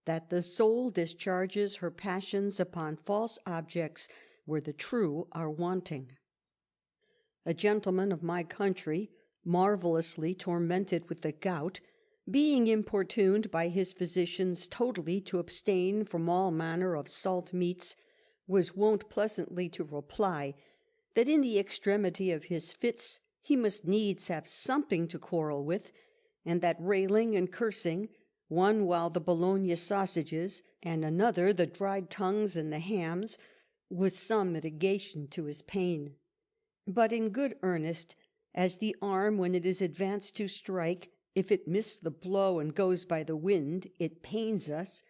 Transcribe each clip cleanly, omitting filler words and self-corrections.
that the soul discharges her passions upon false objects where the true are wanting. A gentleman of my country, marvellously tormented with the gout, being importuned by his physicians totally to abstain from all manner of salt meats, was wont pleasantly to reply, that in the extremity of his fits he must needs have something to quarrel with, and that railing and cursing, one while the Bologna sausages, and another the dried tongues and the hams, was some mitigation to his pain. But in good earnest, as the arm when it is advanced to strike, if it miss the blow and goes by the wind, it pains us,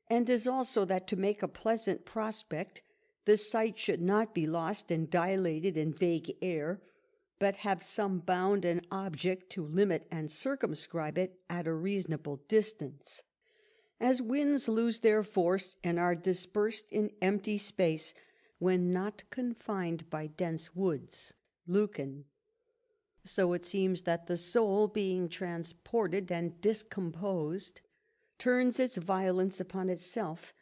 and as also that to make a pleasant prospect, the sight should not be lost and dilated in vague air, but have some bound and object to limit and circumscribe it at a reasonable distance. As winds lose their force and are dispersed in empty space, when not confined by dense woods. Lucan. So it seems that the soul, being transported and discomposed, turns its violence upon itself,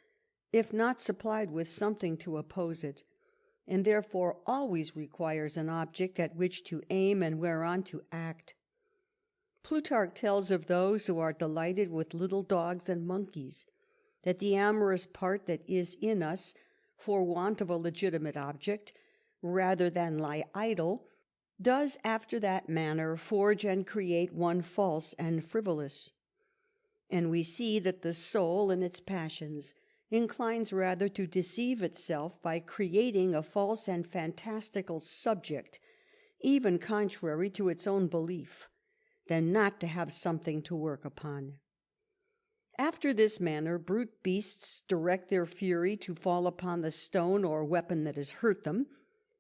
if not supplied with something to oppose it, and therefore always requires an object at which to aim and whereon to act. Plutarch tells of those who are delighted with little dogs and monkeys, that the amorous part that is in us, for want of a legitimate object, rather than lie idle, does after that manner forge and create one false and frivolous. And we see that the soul in its passions inclines rather to deceive itself by creating a false and fantastical subject, even contrary to its own belief, than not to have something to work upon. After this manner brute beasts direct their fury to fall upon the stone or weapon that has hurt them,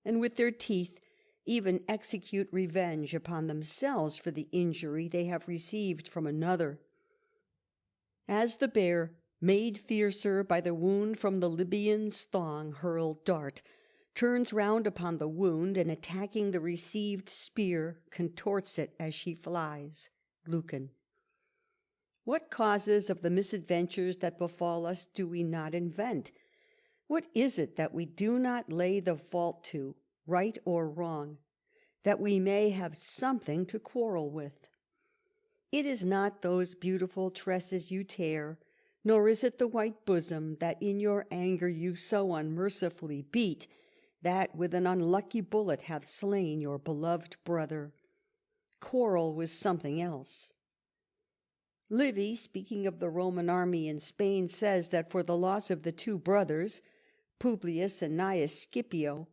and with their teeth even execute revenge upon themselves for the injury they have received from another. As the bear, made fiercer by the wound from the Libyan's thong-hurled dart, turns round upon the wound, and attacking the received spear, contorts it as she flies. Lucan. What causes of the misadventures that befall us do we not invent? What is it that we do not lay the fault to, right or wrong, that we may have something to quarrel with? It is not those beautiful tresses you tear, nor is it the white bosom that in your anger you so unmercifully beat, that with an unlucky bullet hath slain your beloved brother. Quarrel with something else. Livy, speaking of the Roman army in Spain, says that for the loss of the two brothers, Publius and Gnaeus Scipio,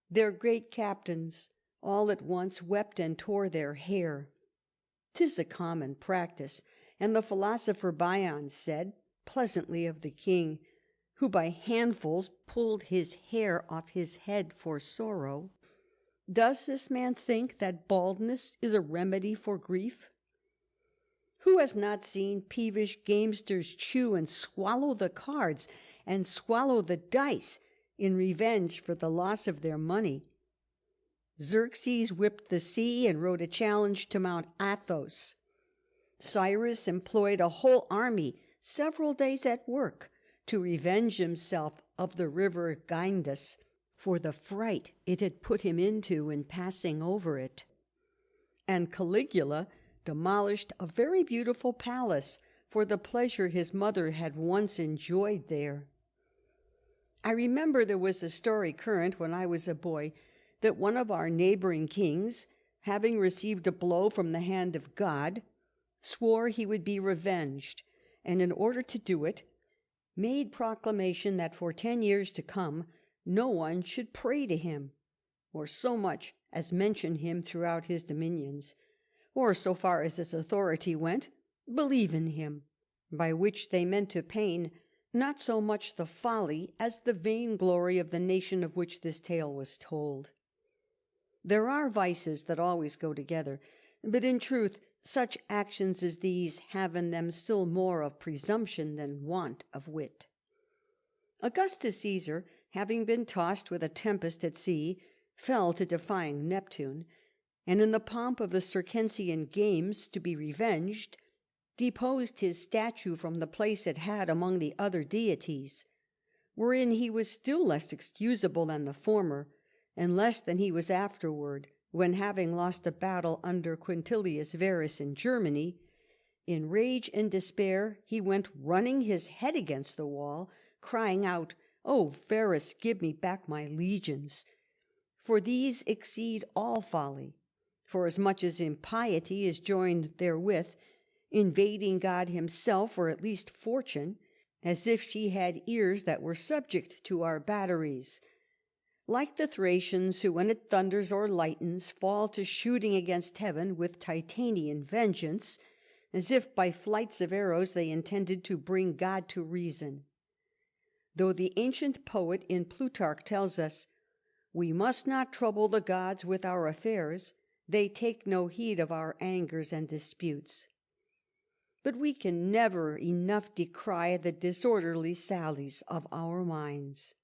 their great captains all at once wept and tore their hair. 'Tis a common practice, and the philosopher Bion said pleasantly of the king, who by handfuls pulled his hair off his head for sorrow, "Does this man think that baldness is a remedy for grief?" Who has not seen peevish gamesters chew and swallow the cards and swallow the dice in revenge for the loss of their money? Xerxes whipped the sea and wrote a challenge to Mount Athos. Cyrus employed a whole army several days at work to revenge himself of the river Gindus for the fright it had put him into in passing over it. And Caligula demolished a very beautiful palace for the pleasure his mother had once enjoyed there. I remember there was a story current when I was a boy that one of our neighboring kings, having received a blow from the hand of God, swore he would be revenged, and in order to do it, made proclamation that for 10 years to come no one should pray to him, or so much as mention him throughout his dominions, or, so far as his authority went, believe in him, by which they meant to pain not so much the folly as the vainglory of the nation of which this tale was told. There are vices that always go together, but in truth such actions as these have in them still more of presumption than want of wit. Augustus Caesar, having been tossed with a tempest at sea, fell to defying Neptune, and in the pomp of the Circensian games, to be revenged, deposed his statue from the place it had among the other deities, wherein he was still less excusable than the former, and less than he was afterward, when, having lost a battle under Quintilius Varus in Germany, in rage and despair he went running his head against the wall, crying out, "O Varus, give me back my legions!" For these exceed all folly, forasmuch as impiety is joined therewith, invading God himself, or at least fortune, as if she had ears that were subject to our batteries. Like the Thracians, who, when it thunders or lightens, fall to shooting against heaven with Titanian vengeance, as if by flights of arrows they intended to bring God to reason. Though the ancient poet in Plutarch tells us, "We must not trouble the gods with our affairs, they take no heed of our angers and disputes." But we can never enough decry the disorderly sallies of our minds.